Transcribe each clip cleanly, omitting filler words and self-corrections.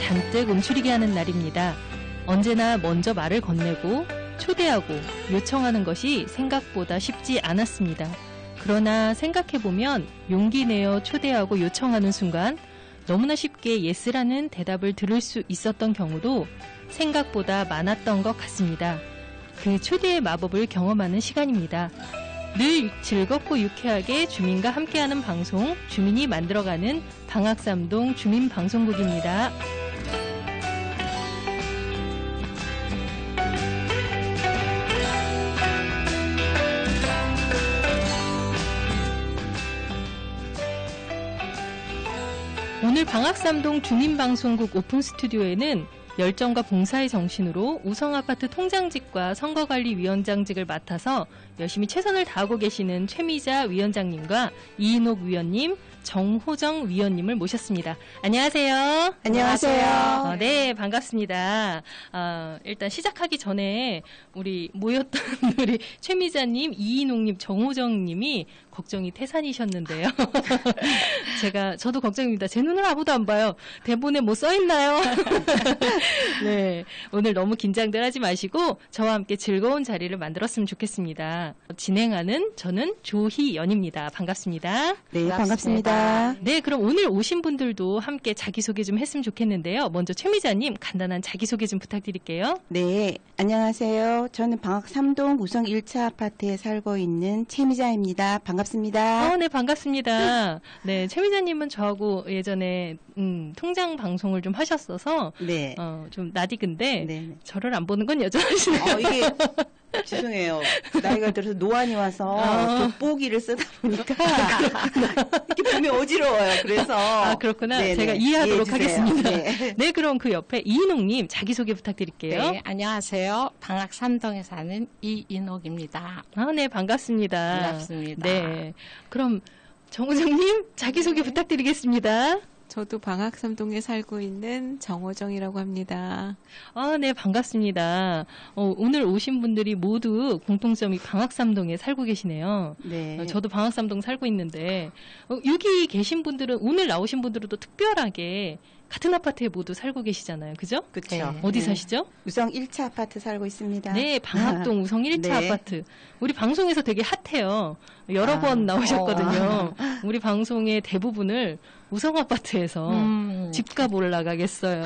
잔뜩 움츠리게 하는 날입니다. 언제나 먼저 말을 건네고 초대하고 요청하는 것이 생각보다 쉽지 않았습니다. 그러나 생각해보면 용기 내어 초대하고 요청하는 순간 너무나 쉽게 예스라는 대답을 들을 수 있었던 경우도 생각보다 많았던 것 같습니다. 그 초대의 마법을 경험하는 시간입니다. 늘 즐겁고 유쾌하게 주민과 함께하는 방송, 주민이 만들어가는 방학삼동 주민방송국입니다. 오늘 방학삼동 주민방송국 오픈 스튜디오에는 열정과 봉사의 정신으로 우성아파트 통장직과 선거관리위원장직을 맡아서 열심히 최선을 다하고 계시는 최미자 위원장님과 이인옥 위원님, 정호정 위원님을 모셨습니다. 안녕하세요. 안녕하세요. 네, 반갑습니다. 일단 시작하기 전에 우리 모였던 우리 최미자님, 이인옥님, 정호정님이 걱정이 태산이셨는데요. 저도 걱정입니다. 제 눈을 아무도 안 봐요. 대본에 뭐 써있나요? 네, 오늘 너무 긴장들 하지 마시고 저와 함께 즐거운 자리를 만들었으면 좋겠습니다. 진행하는 저는 조희연입니다. 반갑습니다. 네, 반갑습니다. 네, 그럼 오늘 오신 분들도 함께 자기소개 좀 했으면 좋겠는데요. 먼저 최미자님 간단한 자기소개 좀 부탁드릴게요. 네, 안녕하세요. 저는 방학삼동 우성 1차 아파트에 살고 있는 최미자입니다. 반갑습니다. 네, 반갑습니다. 네, 최미자님은 저하고 예전에 통장 방송을 좀 하셨어서 네. 좀 낯익은데 네. 저를 안 보는 건 여전하시네요. 이게 죄송해요. 나이가 들어서 노안이 와서 돋보기를 쓰다 보니까 이렇게 보면 어지러워요. 그래서 그렇구나. 네네. 제가 이해하도록 하겠습니다. 네. 네, 그럼 그 옆에 이인옥님 자기소개 부탁드릴게요. 네, 안녕하세요. 방학삼동에 사는 이인옥입니다. 네, 반갑습니다. 반갑습니다. 네, 그럼 정호정님 자기소개 부탁드리겠습니다. 저도 방학삼동에 살고 있는 정호정이라고 합니다. 네, 반갑습니다. 오늘 오신 분들이 모두 공통점이 방학삼동에 살고 계시네요. 네. 저도 방학삼동 살고 있는데, 여기 계신 분들은, 오늘 나오신 분들은 또 특별하게 같은 아파트에 모두 살고 계시잖아요. 그죠? 그렇죠. 네. 어디 사시죠? 우성 1차 아파트 살고 있습니다. 네, 방학동 우성 1차 네. 아파트. 우리 방송에서 되게 핫해요. 여러 번 나오셨거든요. 우리 방송의 대부분을 우성 아파트에서 집값 올라가겠어요.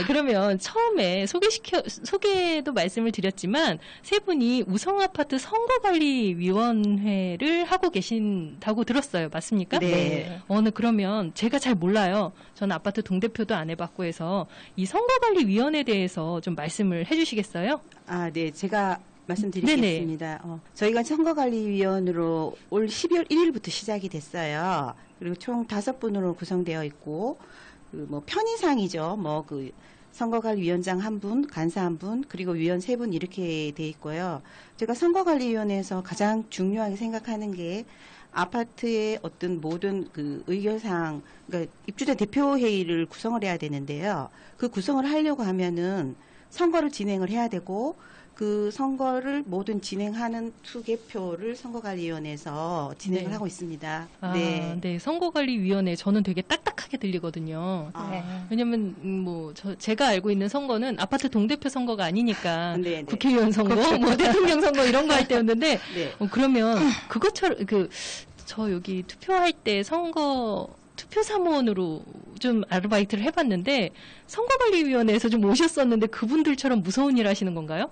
그러면 처음에 소개도 말씀을 드렸지만 세 분이 우성 아파트 선거관리위원회를 하고 계신다고 들었어요. 맞습니까? 네. 그러면 제가 잘 몰라요. 저는 아파트 동대표도 안 해봤고 해서 이 선거관리위원회에 대해서 좀 말씀을 해주시겠어요? 네. 제가 말씀드리겠습니다. 저희가 선거관리위원으로 올 12월 1일부터 시작이 됐어요. 그리고 총 5분으로 구성되어 있고, 편의상이죠. 선거관리위원장 1분, 간사 1분, 그리고 위원 3분 이렇게 돼 있고요. 제가 선거관리위원회에서 가장 중요하게 생각하는 게 아파트의 어떤 모든 의결사항, 그러니까 입주자 대표회의를 구성을 해야 되는데요. 그 구성을 하려고 하면은 선거를 진행을 해야 되고, 그 선거를 모든 진행하는 투개표를 선거관리위원회에서 진행을 하고 있습니다. 네, 선거관리위원회 저는 되게 딱딱하게 들리거든요. 왜냐면 제가 알고 있는 선거는 아파트 동대표 선거가 아니니까 네. 국회의원 선거, 대통령 선거 이런 거 할 때였는데 네. 그러면 그것처럼 저 여기 투표할 때 투표 사무원으로 좀 아르바이트를 해봤는데 선거관리위원회에서 좀 오셨었는데 그분들처럼 무서운 일 하시는 건가요?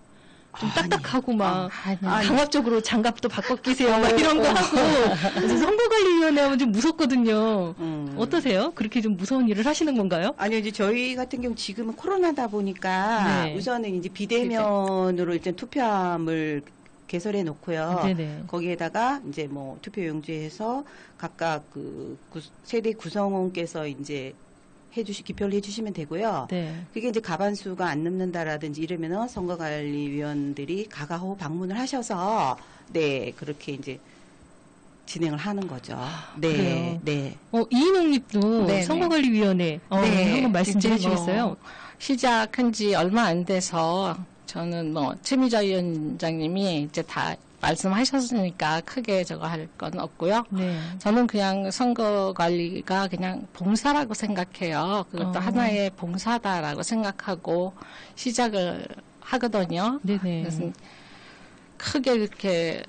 좀 딱딱하고 강압적으로 장갑도 바꿔 끼세요 이런 거 하고 그래서 선거관리위원회 하면 좀 무섭거든요. 어떠세요? 그렇게 좀 무서운 일을 하시는 건가요? 아니요, 이제 저희 같은 경우 지금은 코로나다 보니까 네. 우선은 이제 비대면으로 일단 투표함을 개설해 놓고요. 네네. 거기에다가 이제 투표 용지에서 각각 세대 구성원께서 이제 기표를 해주시면 되고요. 네. 그게 이제 가반수가 안 넘는다라든지 이러면은 선거관리위원들이 가가호 방문을 하셔서 그렇게 이제 진행을 하는 거죠. 네. 그래요? 네. 이인옥님도 네네. 선거관리위원회 한번 말씀 좀 해주시겠어요? 시작한 지 얼마 안 돼서 저는 최미자 위원장님이 이제 다 말씀하셨으니까 크게 저거 할 건 없고요. 네. 저는 그냥 선거 관리가 그냥 봉사라고 생각해요. 그것도 하나의 봉사다라고 생각하고 시작을 하거든요. 네네. 그래서 크게 이렇게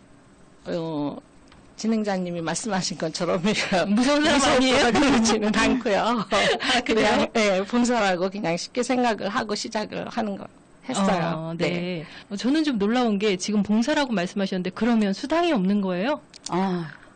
진행자님이 말씀하신 것처럼 무서운 사람 아니에요? 그렇지는 않고요. 아, 그래요? 그냥 봉사라고 그냥 쉽게 생각을 하고 시작을 하는 거 했어요. 네. 저는 좀 놀라운 게 지금 봉사라고 말씀하셨는데 그러면 수당이 없는 거예요?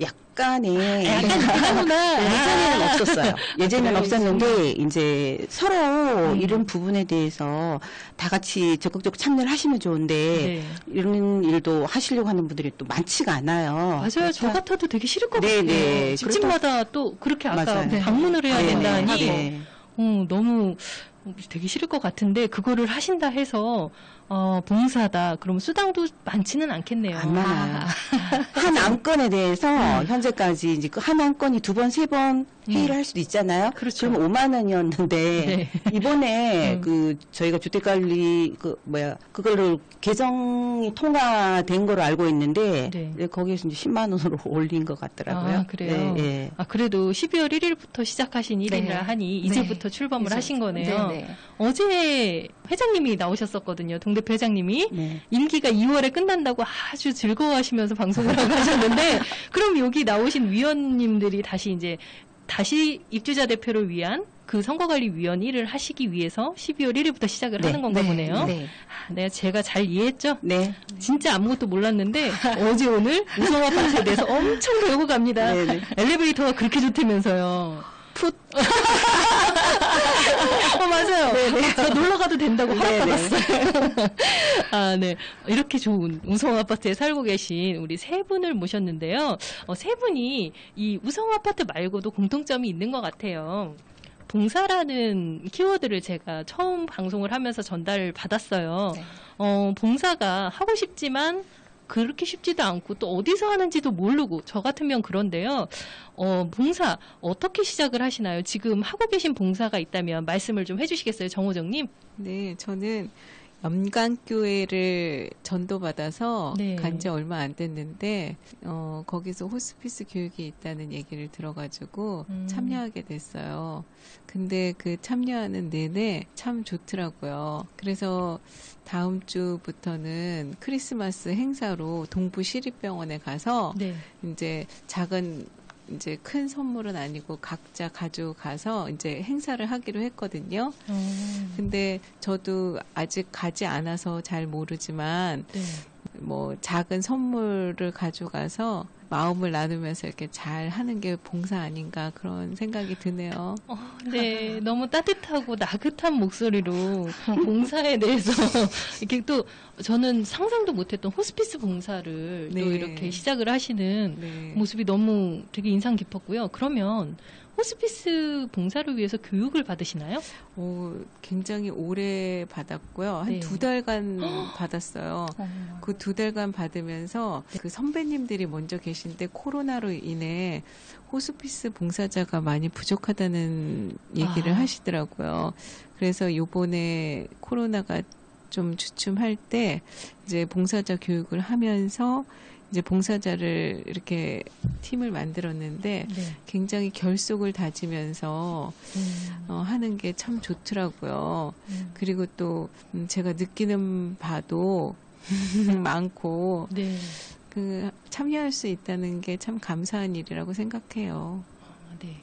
약간의 그렇구나. 예전에는 없었어요. 예전에는 그래요? 없었는데 이제 서로 이런 부분에 대해서 다 같이 적극적으로 참여를 하시면 좋은데 네. 이런 일도 하시려고 하는 분들이 또 많지가 않아요. 맞아요. 저 같아도 되게 싫을 것 네, 같아요. 네. 집집마다 또 그렇게 아까 맞아요. 방문을 해야 네, 된다니 네. 너무 되게 싫을 것 같은데 그거를 하신다 해서 봉사다. 그럼 수당도 많지는 않겠네요. 안 많아요. 한 안건에 대해서 현재까지 이제 그 한 안건이 2번, 3번 회의를 할 수도 있잖아요. 그렇죠. 그러면 5만 원이었는데 네. 이번에 그 저희가 주택관리 그거를 개정이 통과된 걸로 알고 있는데 네. 거기에서 이제 10만 원으로 올린 것 같더라고요. 아, 그래요? 네, 네. 그래도 12월 1일부터 시작하신 일이라 하니 이제부터 출범을 하신 거네요. 네. 어제 회장님이 나오셨었거든요. 동대표 회장님이. 네. 임기가 2월에 끝난다고 아주 즐거워하시면서 방송을 하고 하셨는데 그럼 여기 나오신 위원님들이 다시 입주자 대표를 위한 그 선거관리위원 일을 하시기 위해서 12월 1일부터 시작을 네. 하는 건가 네. 보네요. 네. 네, 제가 잘 이해했죠? 네. 진짜 아무것도 몰랐는데 어제 오늘 우성 아파트에 대해서 엄청 배우고 갑니다. 네, 네. 엘리베이터가 그렇게 좋다면서요. 풋. 맞아요. 저 놀러 가도 된다고 허락받았어요. 네. 이렇게 좋은 우성 아파트에 살고 계신 우리 세 분을 모셨는데요. 세 분이 이 우성 아파트 말고도 공통점이 있는 것 같아요. 봉사라는 키워드를 제가 처음 방송을 하면서 전달을 받았어요. 네. 봉사가 하고 싶지만 그렇게 쉽지도 않고 또 어디서 하는지도 모르고 저 같으면 그런데요. 봉사 어떻게 시작을 하시나요? 지금 하고 계신 봉사가 있다면 말씀을 좀 해주시겠어요, 정호정님? 네, 저는 염강교회를 전도받아서 네. 간지 얼마 안 됐는데 거기서 호스피스 교육이 있다는 얘기를 들어가지고 참여하게 됐어요. 근데 그 참여하는 내내 참 좋더라고요. 그래서 다음 주부터는 크리스마스 행사로 동부시립병원에 가서 네. 이제 이제 큰 선물은 아니고 각자 가져가서 이제 행사를 하기로 했거든요. 근데 저도 아직 가지 않아서 잘 모르지만 네. 뭐 작은 선물을 가져가서 마음을 나누면서 이렇게 잘 하는 게 봉사 아닌가 그런 생각이 드네요. 네, 너무 따뜻하고 나긋한 목소리로 봉사에 대해서 이렇게 또 저는 상상도 못했던 호스피스 봉사를 네. 또 이렇게 시작을 하시는 네. 모습이 너무 되게 인상 깊었고요. 그러면 호스피스 봉사를 위해서 교육을 받으시나요? 굉장히 오래 받았고요. 한 네. 2달간 받았어요. 그 2달간 받으면서 그 선배님들이 먼저 계신데 코로나로 인해 호스피스 봉사자가 많이 부족하다는 얘기를 하시더라고요. 그래서 요번에 코로나가 좀 주춤할 때 이제 봉사자 교육을 하면서 이제 봉사자를 이렇게 팀을 만들었는데 네. 굉장히 결속을 다지면서 하는 게 참 좋더라고요. 그리고 또 제가 느끼는 바도 많고 네. 참여할 수 있다는 게 참 감사한 일이라고 생각해요. 네.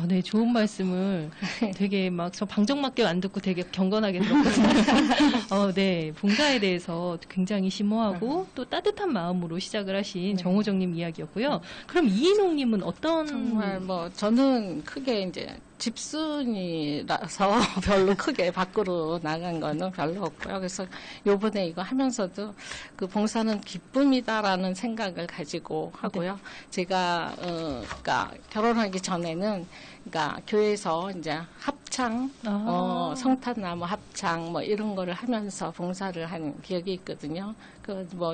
네, 좋은 말씀을 되게 막 저 방정맞게 안 듣고 되게 경건하게 들었거든요. 네, 봉사에 대해서 굉장히 심오하고 또 따뜻한 마음으로 시작을 하신 정호정님 이야기였고요. 그럼 이인홍님은 어떤 정말 저는 크게 이제 집순이라서 별로 크게 밖으로 나간 거는 별로 없고요. 그래서 요번에 이거 하면서도 그 봉사는 기쁨이다라는 생각을 가지고 하고요. 제가 그러니까 결혼하기 전에는 그러니까 교회에서 이제 합창, 성탄나무 합창 이런 거를 하면서 봉사를 한 기억이 있거든요.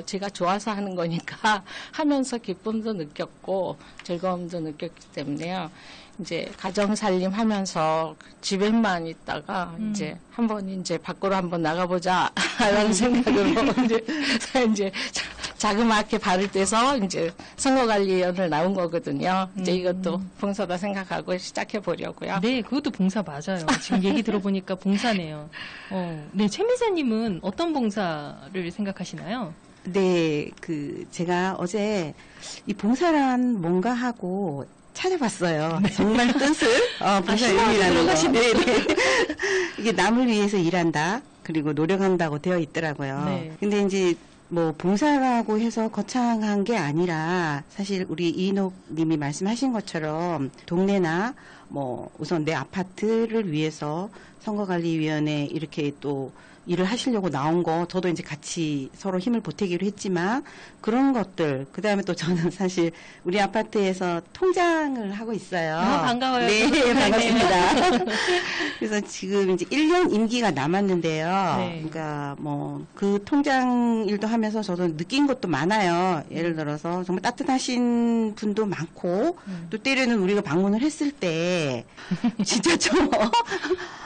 제가 좋아서 하는 거니까 하면서 기쁨도 느꼈고 즐거움도 느꼈기 때문에요. 이제 가정살림 하면서 집에만 있다가 이제 한번 이제 밖으로 한번 나가보자 라는 생각으로 이제 자그맣게 발을 떼서 이제 선거관리위원을 나온 거거든요. 이제 이것도 봉사다 생각하고 시작해 보려고요. 네, 그것도 봉사 맞아요. 지금 얘기 들어보니까 봉사네요. 네, 최미자님은 어떤 봉사를 생각하시나요? 네, 제가 어제 이 봉사란 뭔가 하고 찾아봤어요. 네. 정말 뜻을, 봉사의 의미라는 거. 네, 네. 이게 남을 위해서 일한다, 그리고 노력한다고 되어 있더라고요. 네. 근데 이제 뭐 봉사라고 해서 거창한 게 아니라 사실 우리 이인옥 님이 말씀하신 것처럼 동네나 뭐 우선 내 아파트를 위해서 선거관리위원회 이렇게 또 일을 하시려고 나온 거 저도 이제 같이 서로 힘을 보태기로 했지만 그런 것들 그다음에 또 저는 사실 우리 아파트에서 통장을 하고 있어요. 반가워요. 네, 반갑습니다. 그래서 지금 이제 1년 임기가 남았는데요. 네. 그러니까 뭐 그 통장 일도 하면서 저도 느낀 것도 많아요. 예를 들어서 정말 따뜻하신 분도 많고 또 때로는 우리가 방문을 했을 때 진짜 좀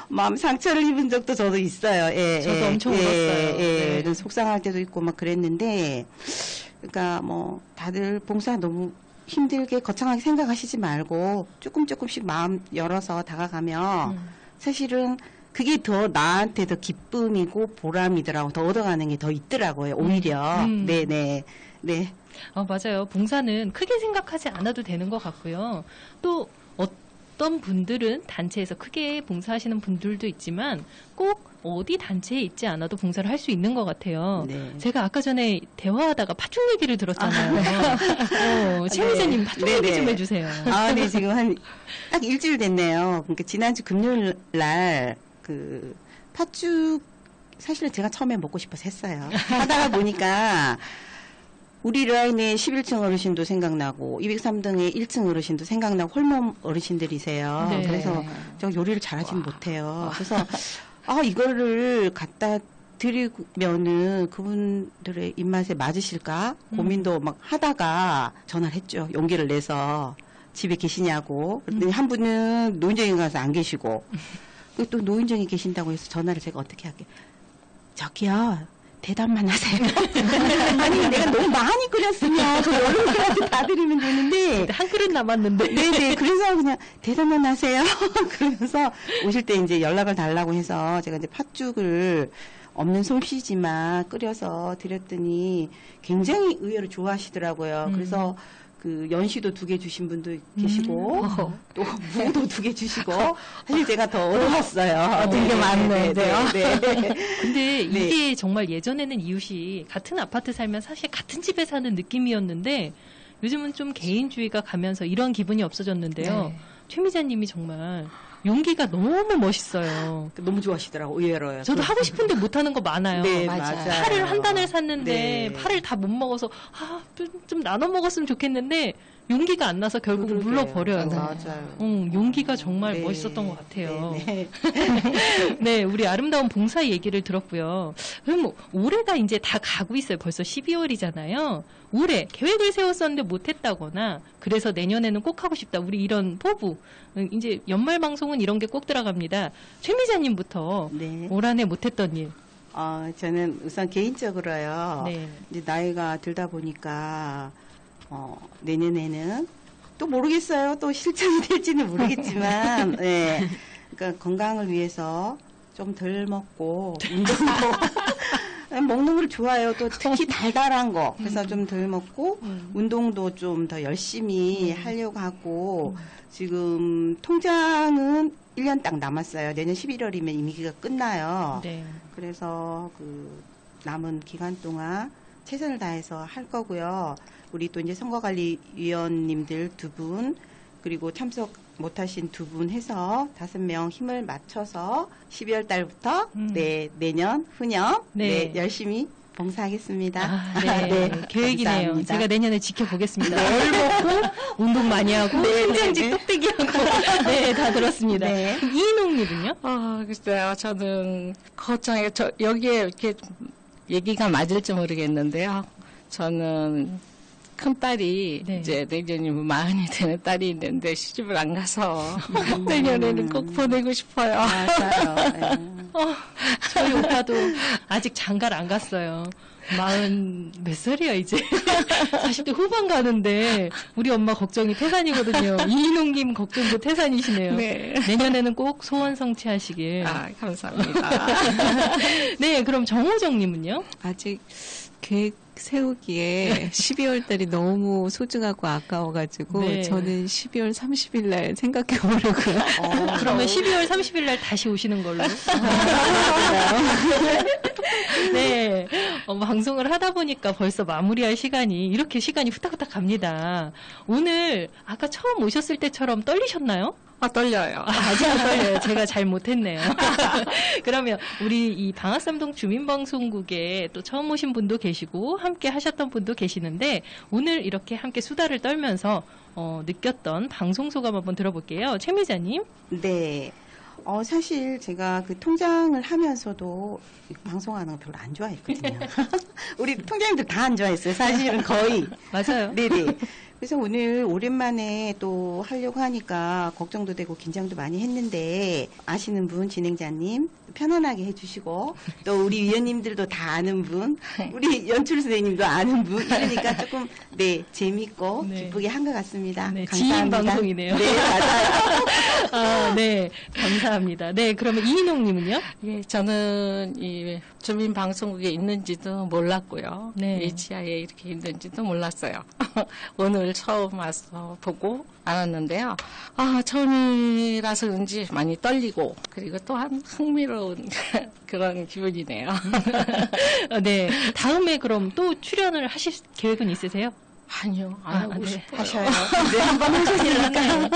마음 상처를 입은 적도 저도 있어요. 예, 저도 엄청 울었어요. 네. 좀 속상할 때도 있고 막 그랬는데, 그러니까 뭐 다들 봉사 너무 힘들게 거창하게 생각하시지 말고 조금씩 마음 열어서 다가가면 사실은 그게 더 나한테 더 기쁨이고 보람이더라고. 더 얻어가는 게 더 있더라고요. 오히려. 네네. 네. 맞아요. 봉사는 크게 생각하지 않아도 되는 것 같고요. 또 어떤 분들은 단체에서 크게 봉사하시는 분들도 있지만 꼭 어디 단체에 있지 않아도 봉사를 할 수 있는 것 같아요. 네. 제가 아까 전에 대화하다가 팥죽 얘기를 들었잖아요. 최미자님 팥죽 얘기 좀 해주세요. 네, 지금 딱 일주일 됐네요. 그러니까 지난주 금요일 날 팥죽 사실은 제가 처음에 먹고 싶어서 했어요. 하다가 보니까 우리 라인의 11층 어르신도 생각나고 203등의 1층 어르신도 생각나고 홀몸 어르신들이세요. 네. 그래서 저 요리를 잘하진 못해요. 그래서 이거를 갖다 드리면은 그분들의 입맛에 맞으실까 고민도 막 하다가 전화를 했죠. 용기를 내서 집에 계시냐고. 그랬더니 한 분은 노인정에 가서 안 계시고 또 노인정에 계신다고 해서 전화를 제가 어떻게 할게요. 저기요. 대답만 하세요. 아니, 내가 너무 많이 끓였으면 그 어른들한테 다 드리면 되는데. 한 그릇 남았는데. 네네. 그래서 그냥 대답만 하세요. 그러면서 오실 때 이제 연락을 달라고 해서 제가 이제 팥죽을 없는 솜씨지만 끓여서 드렸더니 굉장히 의외로 좋아하시더라고요. 그래서 그 연시도 2개 주신 분도 계시고 또 무도 2개 주시고 사실 제가 더 어려웠어요. 되게 많네요. 네. 근데 이게 정말 예전에는 이웃이 같은 아파트 살면 사실 같은 집에 사는 느낌이었는데 요즘은 좀 개인주의가 가면서 이런 기분이 없어졌는데요. 네. 최미자님이 정말 용기가 너무 멋있어요. 너무 좋아하시더라고요. 의외로요. 저도 하고 싶은데 못하는 거 많아요. 네, 맞아요. 파를 한 단을 샀는데 네. 파를 다 못 먹어서 좀 나눠 먹었으면 좋겠는데 용기가 안 나서 결국 그러게요. 물러버려요. 맞아요. 용기가 정말 네. 멋있었던 것 같아요. 네. 네, 우리 아름다운 봉사 얘기를 들었고요. 그럼 뭐 올해가 이제 다 가고 있어요. 벌써 12월이잖아요. 올해 계획을 세웠었는데 못했다거나 그래서 내년에는 꼭 하고 싶다. 우리 이런 포부. 이제 연말 방송은 이런 게 꼭 들어갑니다. 최미자님부터 네. 올 한해 못했던 일. 저는 우선 개인적으로요. 네. 이제 나이가 들다 보니까 내년에는 또 모르겠어요. 또 실천이 될지는 모르겠지만, 네. 그러니까 건강을 위해서 좀 덜 먹고 운동도 먹는 걸 좋아해요. 또 특히 달달한 거. 그래서 좀 덜 먹고 운동도 좀 더 열심히 하려고 하고 지금 통장은 1년 딱 남았어요. 내년 11월이면 임기가 끝나요. 네. 그래서 그 남은 기간 동안 최선을 다해서 할 거고요. 우리 또 이제 선거관리위원님들 2분 그리고 참석 못하신 2분 해서 5명 힘을 맞춰서 12월 달부터 내년 후년 네. 열심히 봉사하겠습니다. 네. 계획이네요. 감사합니다. 제가 내년에 지켜보겠습니다. 물 먹고 운동 많이 하고 신장직 똑대기 하고 네, 다 들었습니다. 네. 이인옥님은요? 글쎄요. 저는 거창하게 여기에 이렇게 얘기가 맞을지 모르겠는데요. 저는 큰 딸이 네. 이제 내년이면 40이 되는 딸이 있는데 시집을 안 가서 내년에는 꼭 보내고 싶어요. 맞아요. 네. 저희 오빠도 아직 장가를 안 갔어요. 몇 살이야, 이제? 40대 후반 가는데, 우리 엄마 걱정이 태산이거든요. 이인홍님 걱정도 태산이시네요. 네. 내년에는 꼭 소원 성취하시길. 아, 감사합니다. 네, 그럼 정호정님은요? 아직 계획 세우기에 12월 달이 너무 소중하고 아까워가지고 네. 저는 12월 30일 날 생각해 보려고요. 그러면 12월 30일 날 다시 오시는 걸로. 네. 방송을 하다 보니까 벌써 마무리할 시간이, 이렇게 시간이 후딱후딱 갑니다. 오늘, 아까 처음 오셨을 때처럼 떨리셨나요? 아, 떨려요. 아직은 떨려요. 제가 잘 못했네요. 그러면 우리 이 방학삼동 주민방송국에 또 처음 오신 분도 계시고 함께 하셨던 분도 계시는데 오늘 이렇게 함께 수다를 떨면서 느꼈던 방송 소감 한번 들어볼게요. 최 미자님. 네. 사실 제가 그 통장을 하면서도 방송하는 거 별로 안 좋아했거든요. 우리 통장님들 다 안 좋아했어요. 사실은 거의. 맞아요. 네네. 그래서 오늘 오랜만에 또 하려고 하니까 걱정도 되고 긴장도 많이 했는데 아시는 분 진행자님 편안하게 해주시고 또 우리 위원님들도 다 아는 분 우리 연출 선생님도 아는 분 이러니까 조금 네 재밌고 네. 기쁘게 한 것 같습니다. 네, 감사합니다. 지인 방송이네요. 네 맞아요. 아, 네. 감사합니다. 네, 그러면 이인홍님은요? 예, 저는 이 주민방송국에 있는지도 몰랐고요. 네. 이 지하에 이렇게 있는지도 몰랐어요. 오늘 처음 와서 보고 알았는데요. 아, 처음이라서 그런지 많이 떨리고, 그리고 또한 흥미로운 그런 기분이네요. 네. 다음에 그럼 또 출연을 하실 계획은 있으세요? 아니요, 안 하고 네. 싶어요. 하셔요. 네, 한번 하셨으니까.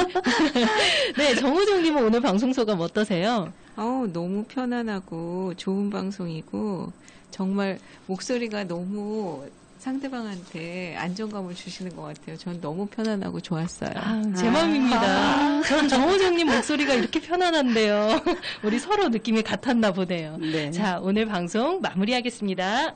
네, 정우정님은 오늘 방송 소감 어떠세요? 너무 편안하고 좋은 방송이고 정말 목소리가 너무 상대방한테 안정감을 주시는 것 같아요. 전 너무 편안하고 좋았어요. 제 마음입니다. 전 정호정님 목소리가 이렇게 편안한데요. 우리 서로 느낌이 같았나 보네요. 네. 자, 오늘 방송 마무리하겠습니다.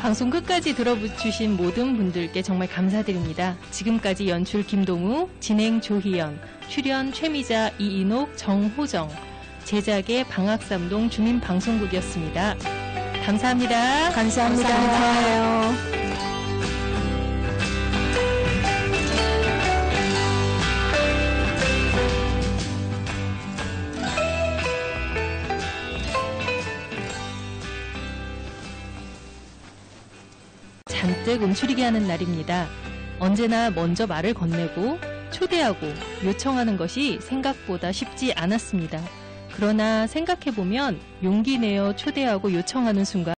방송 끝까지 들어주신 모든 분들께 정말 감사드립니다. 지금까지 연출 김동우, 진행 조희연, 출연 최미자, 이인옥, 정호정, 제작의 방학삼동 주민방송국이었습니다. 감사합니다. 감사합니다. 잔뜩 움츠리게 하는 날입니다. 언제나 먼저 말을 건네고 초대하고 요청하는 것이 생각보다 쉽지 않았습니다. 그러나 생각해보면 용기 내어 초대하고 요청하는 순간